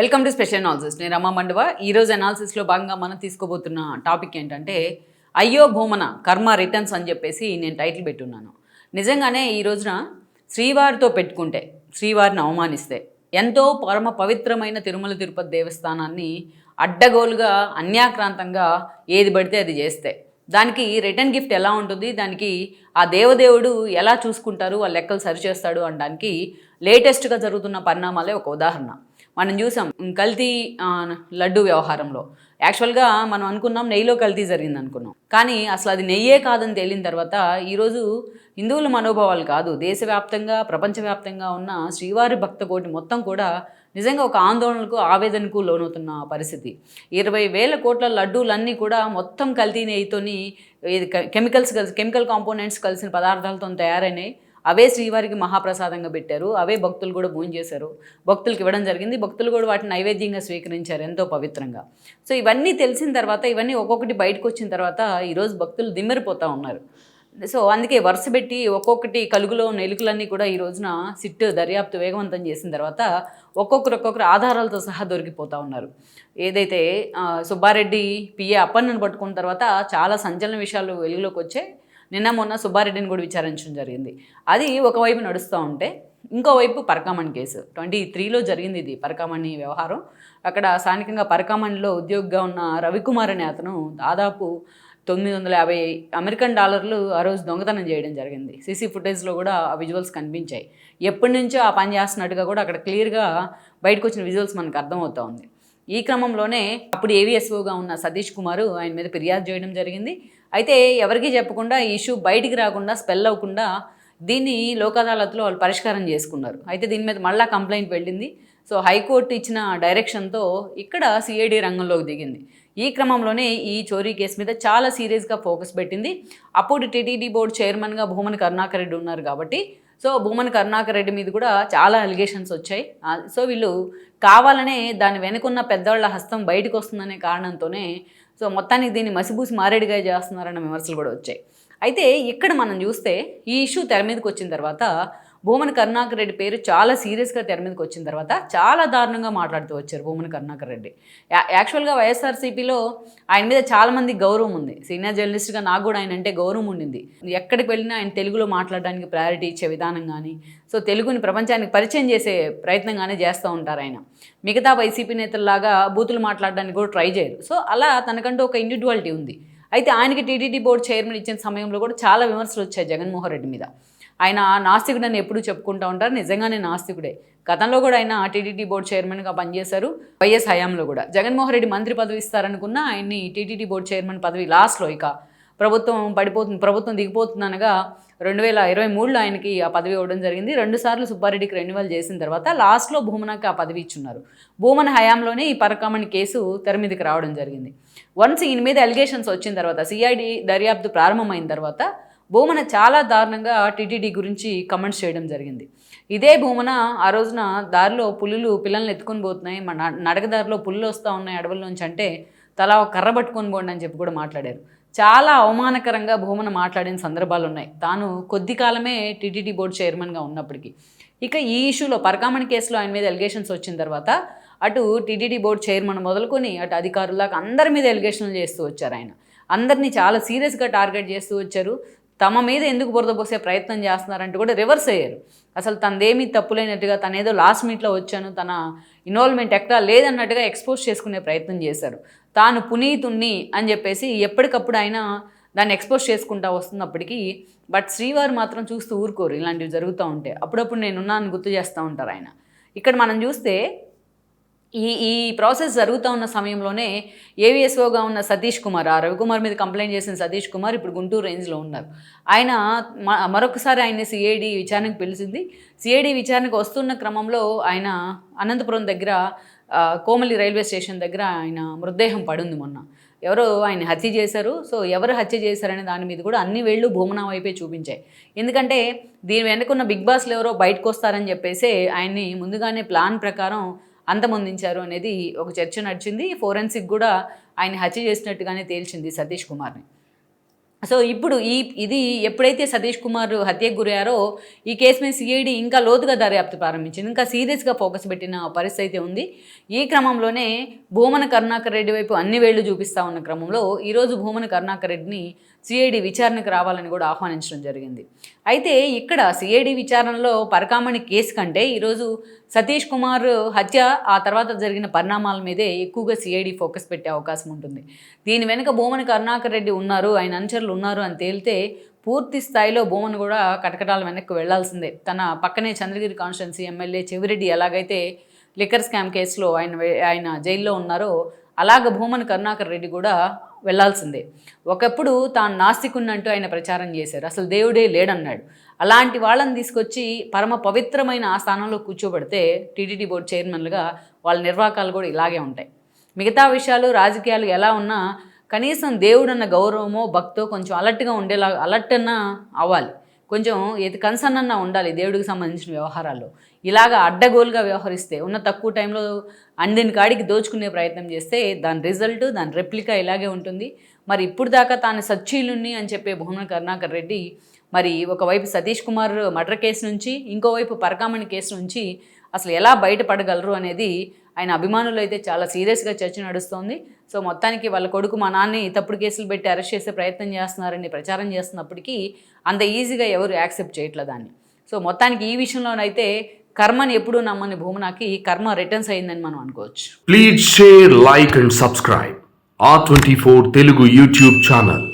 Welcome to special analysis. నేను రమా మండవ. ఈరోజు అనాలిసిస్లో భాగంగా మనం తీసుకోబోతున్న టాపిక్ ఏంటంటే అయ్యో భూమన కర్మ రిటర్న్స్ అని చెప్పేసి నేను టైటిల్ పెట్టున్నాను. నిజంగానే ఈ రోజున శ్రీవారితో పెట్టుకుంటే, శ్రీవారిని అవమానిస్తే, ఎంతో పరమ పవిత్రమైన తిరుమల తిరుపతి దేవస్థానాన్ని అడ్డగోలుగా అన్యాక్రాంతంగా ఏది పడితే అది చేస్తే దానికి రిటర్న్ గిఫ్ట్ ఎలా ఉంటుంది, దానికి ఆ దేవదేవుడు ఎలా చూసుకుంటారు, ఆ లెక్కలు సరిచేస్తాడు అనడానికి లేటెస్ట్గా జరుగుతున్న పరిణామాలే ఒక ఉదాహరణ. మనం చూసాం కల్తీ లడ్డు వ్యవహారంలో. యాక్చువల్గా మనం అనుకున్నాం నెయ్యిలో కల్తీ జరిగింది అనుకున్నాం, కానీ అసలు అది నెయ్యే కాదని తేలిన తర్వాత ఈరోజు హిందువుల మనోభావాలు కాదు, దేశవ్యాప్తంగా ప్రపంచవ్యాప్తంగా ఉన్న శ్రీవారి భక్త కోటి మొత్తం కూడా నిజంగా ఒక ఆందోళనకు ఆవేదనకు లోనవుతున్న పరిస్థితి. 20,000 కోట్ల లడ్డూలన్నీ కూడా మొత్తం కల్తీ నెయ్యితోని కెమికల్ కాంపోనెంట్స్ కలిసిన పదార్థాలతో తయారైనాయి. అవే శ్రీవారికి మహాప్రసాదంగా పెట్టారు, అవే భక్తులు కూడా భోజనం చేశారు, భక్తులకు ఇవ్వడం జరిగింది, భక్తులు కూడా వాటిని నైవేద్యంగా స్వీకరించారు ఎంతో పవిత్రంగా. సో ఇవన్నీ తెలిసిన తర్వాత, ఇవన్నీ ఒక్కొక్కటి బయటకు వచ్చిన తర్వాత ఈరోజు భక్తులు దిమ్మెరిపోతూ ఉన్నారు. సో అందుకే వరుస పెట్టి ఒక్కొక్కటి కలుగులో ఎలుకలన్నీ కూడా ఈ రోజున సిట్ దర్యాప్తు వేగవంతం చేసిన తర్వాత ఒక్కొక్కరు ఆధారాలతో సహా దొరికిపోతూ ఉన్నారు. ఏదైతే సుబ్బారెడ్డి పిఏ అప్పన్నను పట్టుకున్న తర్వాత చాలా సంచలన విషయాలు వెలుగులోకి వచ్చాయి. నిన్న మొన్న సుబ్బారెడ్డిని కూడా విచారించడం జరిగింది. అది ఒకవైపు నడుస్తూ ఉంటే ఇంకోవైపు పరకామణి కేసు 23లో జరిగింది. ఇది పరకామణి వ్యవహారం. అక్కడ స్థానికంగా పరకామణిలో ఉద్యోగిగా ఉన్న రవికుమార్ అనే అతను దాదాపు $950 అమెరికన్ ఆ రోజు దొంగతనం చేయడం జరిగింది. సీసీ ఫుటేజ్లో కూడా ఆ విజువల్స్ కనిపించాయి. ఎప్పటి నుంచో ఆ పని చేస్తున్నట్టుగా కూడా అక్కడ క్లియర్గా బయటకు వచ్చిన విజువల్స్ మనకు అర్థమవుతూ ఉంది. ఈ క్రమంలోనే అప్పుడు ఏవీఎస్ఓగా ఉన్న సతీష్ కుమార్ ఆయన మీద ఫిర్యాదు చేయడం జరిగింది. అయితే ఎవరికీ చెప్పకుండా ఈ ఇష్యూ బయటికి రాకుండా, స్పెల్ అవ్వకుండా దీన్ని లోక్ అదాలత్లో వాళ్ళు పరిష్కారం చేసుకున్నారు. అయితే దీని మీద మళ్ళీ కంప్లైంట్ వెళ్ళింది. సో హైకోర్టు ఇచ్చిన డైరెక్షన్తో ఇక్కడ సిఐడి రంగంలోకి దిగింది. ఈ క్రమంలోనే ఈ చోరీ కేసు మీద చాలా సీరియస్గా ఫోకస్ పెట్టింది. అప్పుడు టీటీడీ బోర్డు చైర్మన్గా భూమన కరుణాకర్ రెడ్డి ఉన్నారు కాబట్టి, సో భూమన కరుణాకర్ రెడ్డి మీద కూడా చాలా అలిగేషన్స్ వచ్చాయి. సో వీళ్ళు కావాలనే దాని వెనుకున్న పెద్దవాళ్ళ హస్తం బయటకు వస్తుందనే కారణంతోనే సో మొత్తానికి దీన్ని మసిబూసి మారేడుగా చేస్తున్నారన్న విమర్శలు కూడా వచ్చాయి. అయితే ఇక్కడ మనం చూస్తే ఈ ఇష్యూ తెర మీదకి వచ్చిన తర్వాత భూమన కరుణాకర్ రెడ్డి పేరు చాలా సీరియస్గా తెర మీదకి వచ్చిన తర్వాత చాలా దారుణంగా మాట్లాడుతూ వచ్చారు భూమన కరుణాకర్ రెడ్డి. యాక్చువల్గా వైఎస్ఆర్సీపీలో ఆయన మీద చాలామంది గౌరవం ఉంది. సీనియర్ జర్నలిస్ట్గా నాకు కూడా ఆయన అంటే గౌరవం ఉండింది. ఎక్కడికి వెళ్ళినా ఆయన తెలుగులో మాట్లాడడానికి ప్రయారిటీ ఇచ్చే విధానం కానీ, సో తెలుగుని ప్రపంచానికి పరిచయం చేసే ప్రయత్నం కానీ చేస్తూ ఉంటారు ఆయన. మిగతా వైసీపీ నేతల్లాగా బూతులు మాట్లాడడానికి కూడా ట్రై చేయరు. సో అలా తనకంటూ ఒక ఇండివిజువాలిటీ ఉంది. అయితే ఆయనకి టీటీడీ బోర్డు చైర్మన్ ఇచ్చిన సమయంలో కూడా చాలా విమర్శలు వచ్చాయి జగన్మోహన్ రెడ్డి మీద. ఆయన నాస్తికుడని ఎప్పుడూ చెప్పుకుంటూ ఉంటారు, నిజంగానే నాస్తికుడే. గతంలో కూడా ఆయన టీటీడీ బోర్డు చైర్మన్గా పనిచేశారు. వైఎస్ హయాంలో కూడా జగన్మోహన్ రెడ్డి మంత్రి పదవి ఇస్తారనుకున్న ఆయన్ని టీటీడీ బోర్డు చైర్మన్ పదవి లాస్ట్లో ఇక ప్రభుత్వం దిగిపోతుందనగా 2023లో ఆయనకి ఆ పదవి ఇవ్వడం జరిగింది. 2 సార్లు సుబ్బారెడ్డికి రెన్యువల్ చేసిన తర్వాత లాస్ట్లో భూమనకి ఆ పదవి ఇచ్చున్నారు. భూమన హయాంలోనే ఈ పరకామణి కేసు తెర మీదకి రావడం జరిగింది. వన్స్ ఈయన మీద అలిగేషన్స్ వచ్చిన తర్వాత, సిఐడి దర్యాప్తు ప్రారంభమైన తర్వాత భూమన చాలా దారుణంగా టీటీడీ గురించి కమెంట్స్ చేయడం జరిగింది. ఇదే భూమన ఆ రోజున దారిలో పిల్లల్ని ఎత్తుకొని పోతున్నాయి, నడకదారిలో పులులు వస్తూ ఉన్నాయి అడవుల్లోంచి అంటే తలా ఒక కర్ర పట్టుకొని పోండి అని చెప్పి కూడా మాట్లాడారు. చాలా అవమానకరంగా భూమన మాట్లాడిన సందర్భాలు ఉన్నాయి, తాను కొద్ది కాలమే టీటీడీ బోర్డు చైర్మన్గా ఉన్నప్పటికీ. ఇక ఈ ఇష్యూలో పరకామణి కేసులో ఆయన మీద ఎలిగేషన్స్ వచ్చిన తర్వాత అటు టీటీడీ బోర్డు చైర్మన్ మొదలుకొని అటు అధికారులకు అందరి మీద ఎలిగేషన్లు చేస్తూ వచ్చారు. ఆయన అందరినీ చాలా సీరియస్గా టార్గెట్ చేస్తూ వచ్చారు. తమ మీద ఎందుకు బురద పోసే ప్రయత్నం చేస్తున్నారంటూ కూడా రివర్స్ అయ్యారు. అసలు తనదేమీ తప్పులేనట్టుగా, తనేదో లాస్ట్ మినిట్లో వచ్చాను, తన ఇన్వాల్వ్మెంట్ ఎక్కడా లేదన్నట్టుగా ఎక్స్పోజ్ చేసుకునే ప్రయత్నం చేశారు. తాను పునీతుణ్ణి అని చెప్పేసి ఎప్పటికప్పుడు ఆయన దాన్ని ఎక్స్పోజ్ చేసుకుంటూ వస్తున్నప్పటికీ, బట్ శ్రీవారు మాత్రం చూస్తూ ఊరుకోరు ఇలాంటివి జరుగుతూ ఉంటే. అప్పుడప్పుడు నేనున్నాను గుర్తు చేస్తూ ఉంటారు ఆయన. ఇక్కడ మనం చూస్తే ఈ ప్రాసెస్ జరుగుతూ ఉన్న సమయంలోనే ఏవీఎస్ఓగా ఉన్న సతీష్ కుమార్, ఆ రవికుమార్ మీద కంప్లైంట్ చేసిన సతీష్ కుమార్ ఇప్పుడు గుంటూరు రేంజ్లో ఉన్నారు. ఆయన మరొకసారి ఆయన్ని సిఐడి విచారణకు పిలిచింది. సిఐడి విచారణకు వస్తున్న క్రమంలో ఆయన అనంతపురం దగ్గర కోమలి రైల్వే స్టేషన్ దగ్గర ఆయన మృతదేహం పడింది మొన్న. ఎవరో ఆయన హత్య చేశారు. సో ఎవరు హత్య చేశారనే దాని మీద కూడా అన్ని వేళ్ళు భూమన వైపే చూపించాయి. ఎందుకంటే దీని వెనుకున్న బిగ్ బాస్లు ఎవరో బయటకు వస్తారని చెప్పేసి ఆయన్ని ముందుగానే ప్లాన్ ప్రకారం అంతమొందించారు అనేది ఒక చర్చ నడిచింది. ఫోరెన్సిక్ కూడా ఆయన హత్య చేసినట్టుగానే తేల్చింది సతీష్ కుమార్ని. సో ఇప్పుడు ఇది ఎప్పుడైతే సతీష్ కుమార్ హత్యకు గురయ్యారో ఈ కేసు మీద సిఐడి ఇంకా లోతుగా దర్యాప్తు ప్రారంభించింది, ఇంకా సీరియస్గా ఫోకస్ పెట్టిన పరిస్థితి అయితే ఉంది. ఈ క్రమంలోనే భూమన కరుణాకర్ రెడ్డి వైపు అన్ని వేళ్లు చూపిస్తూ ఉన్న క్రమంలో ఈరోజు భూమన కరుణాకర్ రెడ్డిని సిఐడి విచారణకు రావాలని కూడా ఆహ్వానించడం జరిగింది. అయితే ఇక్కడ సిఐడి విచారణలో పరకామణి కేసు కంటే ఈరోజు సతీష్ కుమార్ హత్య ఆ తర్వాత జరిగిన పరిణామాల మీదే ఎక్కువగా సిఐడి ఫోకస్ పెట్టే అవకాశం ఉంటుంది. దీని వెనుక భూమన కరుణాకర్ రెడ్డి ఉన్నారు, ఆయన అనుచరులు ఉన్నారు అని తేలితే పూర్తి స్థాయిలో భూమన్ కూడా కటకటాల వెనక్కి వెళ్లాల్సిందే. తన పక్కనే చంద్రగిరి కాన్స్టిట్యున్సీ ఎమ్మెల్యే చెవిరెడ్డి ఎలాగైతే లిక్కర్ స్కామ్ కేసులో ఆయన జైల్లో ఉన్నారో అలాగ భూమన్ కరుణాకర్ రెడ్డి కూడా వెళ్లాల్సిందే. ఒకప్పుడు తాను నాస్తికున్నంటూ ఆయన ప్రచారం చేశారు, అసలు దేవుడే లేడన్నాడు. అలాంటి వాళ్ళని తీసుకొచ్చి పరమ పవిత్రమైన ఆ స్థానంలో కూర్చోబెడితే టీటీడీ బోర్డు చైర్మన్లుగా వాళ్ళ నిర్వాకాలు కూడా ఇలాగే ఉంటాయి. మిగతా విషయాలు రాజకీయాలు ఎలా ఉన్నా కనీసం దేవుడన్న గౌరవమో భక్తో కొంచెం అలర్ట్గా ఉండేలా అలర్ట్ అన్నా అవ్వాలి, కొంచెం ఏది కన్సర్న్ అన్నా ఉండాలి దేవుడికి సంబంధించిన వ్యవహారాల్లో. ఇలాగ అడ్డగోలుగా వ్యవహరిస్తే ఉన్న తక్కువ టైంలో అందిన కాడికి దోచుకునే ప్రయత్నం చేస్తే దాని రిజల్ట్ దాని రెప్లికా ఇలాగే ఉంటుంది. మరి ఇప్పుడు దాకా తాను సచ్చీలుని అని చెప్పే భూమన కరుణాకర్ రెడ్డి మరి ఒకవైపు సతీష్ కుమార్ మర్డర్ కేసు నుంచి ఇంకోవైపు పరకామణి కేసు నుంచి అసలు ఎలా బయటపడగలరు అనేది ఆయన అభిమానులు అయితే చాలా సీరియస్గా చర్చ నడుస్తోంది. సో మొత్తానికి వాళ్ళ కొడుకు మా నాన్ని తప్పుడు కేసులు పెట్టి అరెస్ట్ చేసే ప్రయత్నం చేస్తున్నారని ప్రచారం చేస్తున్నప్పటికీ అంత ఈజీగా ఎవరు యాక్సెప్ట్ చేయట్లేదు దాన్ని. సో మొత్తానికి ఈ విషయంలోనైతే కర్మని ఎప్పుడూ నమ్మని భూమనకి కర్మ రిటర్న్స్ అయిందని మనం అనుకోవచ్చు. Please share, like and subscribe R24 Telugu YouTube channel.